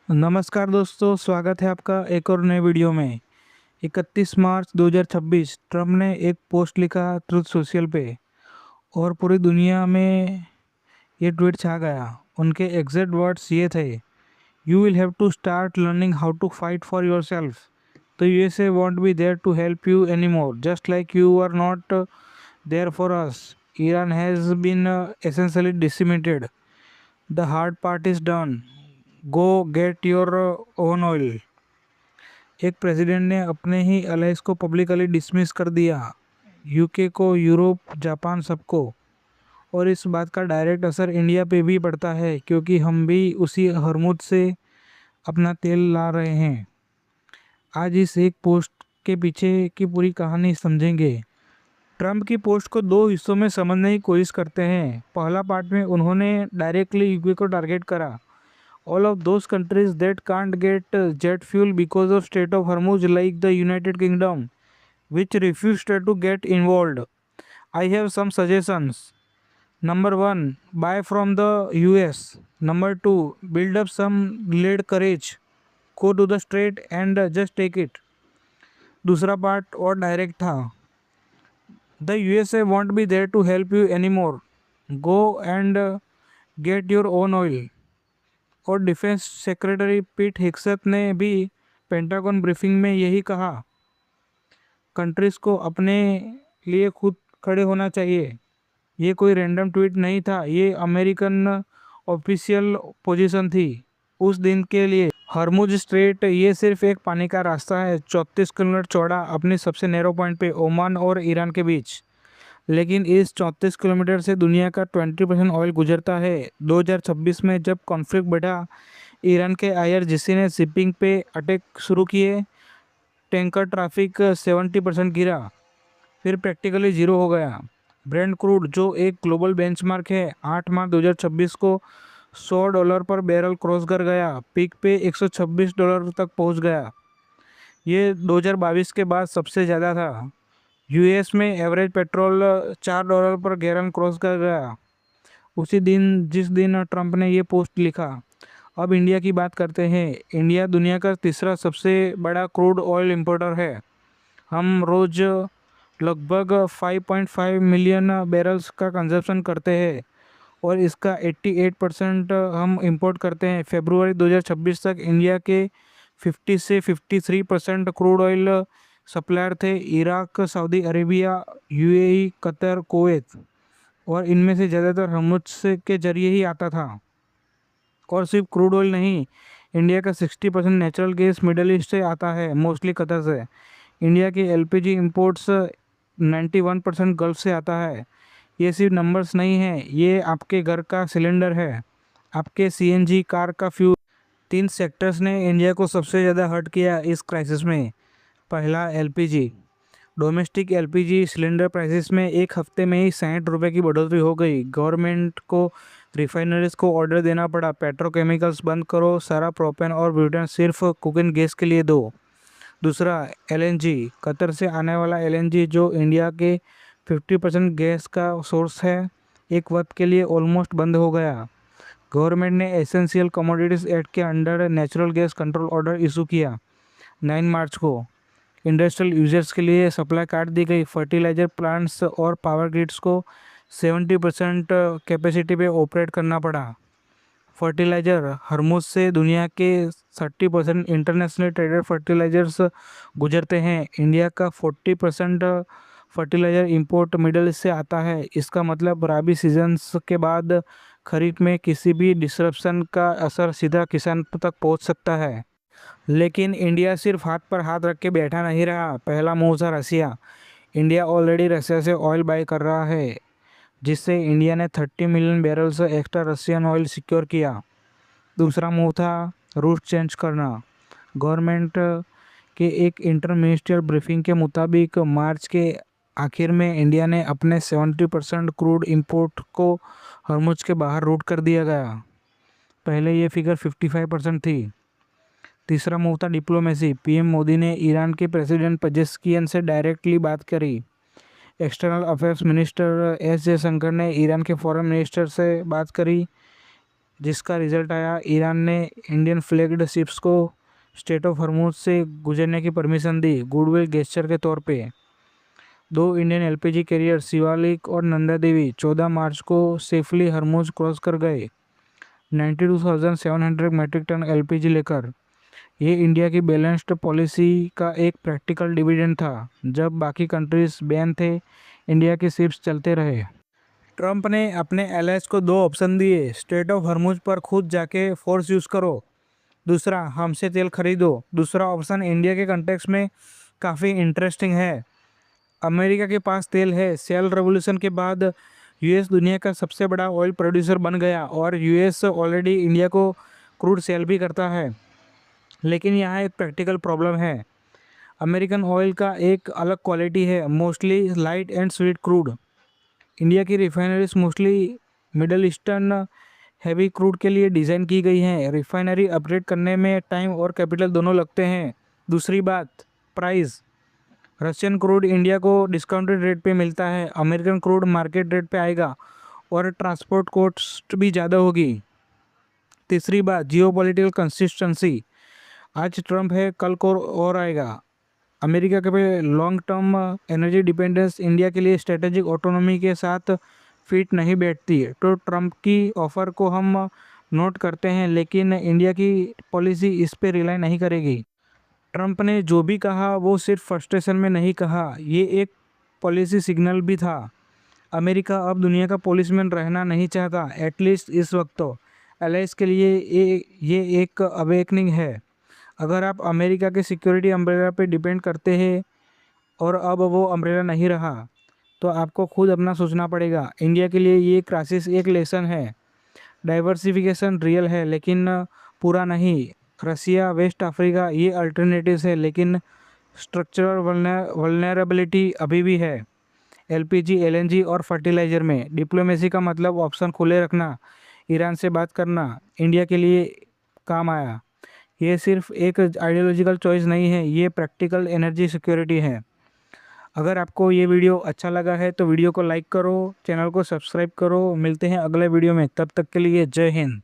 नमस्कार दोस्तों, स्वागत है आपका एक और नए वीडियो में। 31 मार्च 2026 ट्रम्प ने एक पोस्ट लिखा ट्रुथ सोशल पे और पूरी दुनिया में ये ट्वीट छा गया। उनके एग्जैक्ट वर्ड्स ये थे, you will have to start learning how to fight for yourself. The USA won't be there to help you anymore, just like you are not there for us. Iran has been essentially decimated, the hard part is done, go get your own oil. एक president ने अपने ही allies को publicly dismiss कर दिया, UK को, Europe, Japan, सबको। और इस बात का डायरेक्ट असर इंडिया पे भी पड़ता है, क्योंकि हम भी उसी हरमुद से अपना तेल ला रहे हैं। आज इस एक पोस्ट के पीछे की पूरी कहानी समझेंगे। ट्रंप की पोस्ट को दो हिस्सों में समझने की कोशिश करते हैं। पहला पार्ट में उन्होंने डायरेक्टली यूके को टारगेट करा, all of those countries that can't get jet fuel because of Strait of Hormuz, like the United Kingdom, which refused to get involved. I have some suggestions. Number one, buy from the US. Number two, build up some delayed courage. Go to the strait and just take it. दूसरा part और direct था, The USA won't be there to help you anymore. Go and get your own oil. और defence secretary पीट हेग्सेथ ने भी pentagon briefing में यही कहा, कंट्रीज को अपने लिए खुद खड़े होना चाहिए। ये कोई रैंडम ट्वीट नहीं था, ये अमेरिकन ऑफिशियल पोजीशन थी उस दिन के लिए। हरमुज स्ट्रेट ये सिर्फ एक पानी का रास्ता है, 34 किलोमीटर चौड़ा, अपनी सबसे नैरो पॉइंट पे ओमान और ईरान के बीच। लेकिन इस 34 किलोमीटर से दुनिया का 20% ऑयल गुजरता है। 2026 में जब कॉन्फ्लिक्ट बढ़ा, ईरान के आईआरजीसी ने शिपिंग पे अटैक शुरू किए, टैंकर ट्रैफिक 70% गिरा, फिर प्रैक्टिकली ज़ीरो हो गया। ब्रेंट क्रूड, जो एक ग्लोबल बेंचमार्क है, 8 मार्च 2026 को $100 पर बैरल क्रॉस कर गया, पीक पे $126 तक पहुंच गया। ये 2022 के बाद सबसे ज़्यादा था। यूएस में एवरेज पेट्रोल $4 पर गैलन क्रॉस कर गया उसी दिन जिस दिन ट्रंप ने ये पोस्ट लिखा। अब इंडिया की बात करते हैं। इंडिया दुनिया का तीसरा सबसे बड़ा क्रूड ऑयल इंपोर्टर है। हम रोज़ लगभग 5.5 मिलियन बैरल्स का कंजप्शन करते हैं और इसका 88% हम इंपोर्ट करते हैं। फरवरी 2026 तक इंडिया के 50 से 53% क्रूड ऑयल सप्लायर थे, Iraq, Saudi Arabia, UAE, Qatar, Kuwait, और इनमें से ज़्यादातर हर्मुज के जरिए ही आता था। और सिर्फ क्रूड ऑयल नहीं, इंडिया का 60% नेचुरल गैस मिडल ईस्ट से आता है, मोस्टली कतर से। इंडिया के एलपीजी इंपोर्ट्स 91% गल्फ से आता है। ये सिर्फ नंबर्स नहीं है, ये आपके घर का सिलेंडर है, आपके सीएनजी कार का फ्यूल। 3 सेक्टर्स ने इंडिया को सबसे ज़्यादा हर्ट किया इस क्राइसिस में। पहला, LPG. Domestic LPG cylinder prices में एक हफ्ते में ही 60 रुपये की बढ़ोतरी हो गई। गवर्नमेंट को रिफाइनरीज को ऑर्डर देना पड़ा, पेट्रोकेमिकल्स बंद करो, सारा प्रोपेन और ब्यूटेन सिर्फ कुकिंग गैस के लिए दो। दूसरा, एलएनजी। कतर से आने वाला एलएनजी, जो इंडिया के 50% गैस का सोर्स है, एक वक्त के लिए ऑलमोस्ट बंद हो गया। गवर्नमेंट ने एसेंशियल कमोडिटीज़ एक्ट के under natural gas control order issue किया 9 मार्च को। इंडस्ट्रियल यूजर्स के लिए सप्लाई काट दी गई। फर्टिलाइजर प्लांट्स और पावर ग्रिड्स को 70% कैपेसिटी पे ऑपरेट करना पड़ा। फर्टिलाइजर, हरमुज से दुनिया के 30% इंटरनेशनल ट्रेडेड फर्टिलाइजर्स गुजरते हैं। इंडिया का 40% फर्टिलाइजर इंपोर्ट मिडल ईस्ट से आता है। इसका मतलब राबी सीजन्स के बाद खरीफ में किसी भी डिसरप्शन का असर सीधा किसान तक पहुंच सकता है। लेकिन इंडिया सिर्फ हाथ पर हाथ रख के बैठा नहीं रहा। पहला मूव था रसिया। इंडिया ऑलरेडी रसिया से ऑयल बाय कर रहा है, जिससे इंडिया ने 30 million barrels extra Russian oil secure किया। दूसरा मूव था रूट चेंज करना। गवर्नमेंट के एक इंटर मिनिस्ट्रियल ब्रीफिंग के मुताबिक मार्च के आखिर में इंडिया ने अपने 70% क्रूड इंपोर्ट को हरमुज के बाहर रूट कर दिया गया। पहले ये फिगर 55% थी। तीसरा मूव था डिप्लोमेसी। पीएम मोदी ने ईरान के प्रेसिडेंट पेजेस्कियन से डायरेक्टली बात करी। External affairs minister S Jaishankar ने ईरान के फॉरेन मिनिस्टर से बात करी। जिसका रिजल्ट आया ईरान ने इंडियन फ्लैग्ड शिप्स को स्टेट ऑफ हॉर्मुज से गुजरने की परमिशन दी गुडविल गेस्चर के तौर पे। 2 इंडियन एलपीजी कैरियर शिवालिक और नंदा देवी 14 मार्च को सेफली हॉर्मुज क्रॉस कर गए 92,700 मेट्रिक टन एलपीजी लेकर। ये इंडिया की बैलेंस्ड पॉलिसी का एक प्रैक्टिकल डिविडेंड था। जब बाकी कंट्रीज बैन थे, इंडिया के शिप्स चलते रहे। ट्रंप ने अपने एलाइज को 2 ऑप्शन दिए, स्टेट ऑफ हॉर्मुज पर खुद जाके फोर्स यूज़ करो, दूसरा हमसे तेल खरीदो। दूसरा ऑप्शन इंडिया के कंटेक्स्ट में काफ़ी इंटरेस्टिंग है। अमेरिका के पास तेल है। सेल रेवोल्यूशन के बाद यूएस दुनिया का सबसे बड़ा ऑयल प्रोड्यूसर बन गया और यूएस ऑलरेडी इंडिया को क्रूड सेल भी करता है। लेकिन यहाँ एक प्रैक्टिकल प्रॉब्लम है। अमेरिकन ऑयल का एक अलग क्वालिटी है, mostly light and sweet crude. India की refineries mostly middle eastern heavy crude के लिए डिज़ाइन की गई हैं। रिफाइनरी अपग्रेड करने में टाइम और कैपिटल दोनों लगते हैं। दूसरी बात, प्राइस। रशियन क्रूड इंडिया को डिस्काउंटेड रेट पे मिलता है, अमेरिकन क्रूड मार्केट रेट पे आएगा और ट्रांसपोर्ट कॉस्ट भी ज़्यादा होगी। तीसरी बात, जियोपॉलिटिकल कंसिस्टेंसी। आज ट्रंप है, कल को और आएगा। अमेरिका के पे long term energy dependence India के लिए स्ट्रेटेजिक ऑटोनॉमी के साथ फिट नहीं बैठती है। तो ट्रंप की ऑफ़र को हम नोट करते हैं, लेकिन इंडिया की पॉलिसी इस पे रिलाई नहीं करेगी। ट्रंप ने जो भी कहा वो सिर्फ फ्रस्ट्रेशन में नहीं कहा, ये एक पॉलिसी सिग्नल भी था। अमेरिका अब दुनिया का पॉलिसमैन रहना नहीं चाहता, एटलीस्ट इस वक्त तो। एलाइज के लिए ये एक अवेकनिंग है। अगर आप अमेरिका के सिक्योरिटी अम्ब्रेला पे डिपेंड करते हैं और अब वो अम्ब्रेला नहीं रहा, तो आपको खुद अपना सोचना पड़ेगा। इंडिया के लिए ये क्राइसिस एक लेसन है। डाइवर्सिफिकेशन रियल है लेकिन पूरा नहीं। रसिया, वेस्ट अफ्रीका ये अल्टरनेटिव्स है, लेकिन स्ट्रक्चरल वल्नरेबिलिटी अभी भी है। एलपीजी, एलएनजी और फर्टिलाइज़र में डिप्लोमेसी का मतलब ऑप्शन खुले रखना, ईरान से बात करना इंडिया के लिए काम आया। ये सिर्फ एक आइडियोलॉजिकल चॉइस नहीं है, ये प्रैक्टिकल एनर्जी सिक्योरिटी है। अगर आपको ये वीडियो अच्छा लगा है तो वीडियो को लाइक करो, चैनल को सब्सक्राइब करो। मिलते हैं अगले वीडियो में, तब तक के लिए जय हिंद।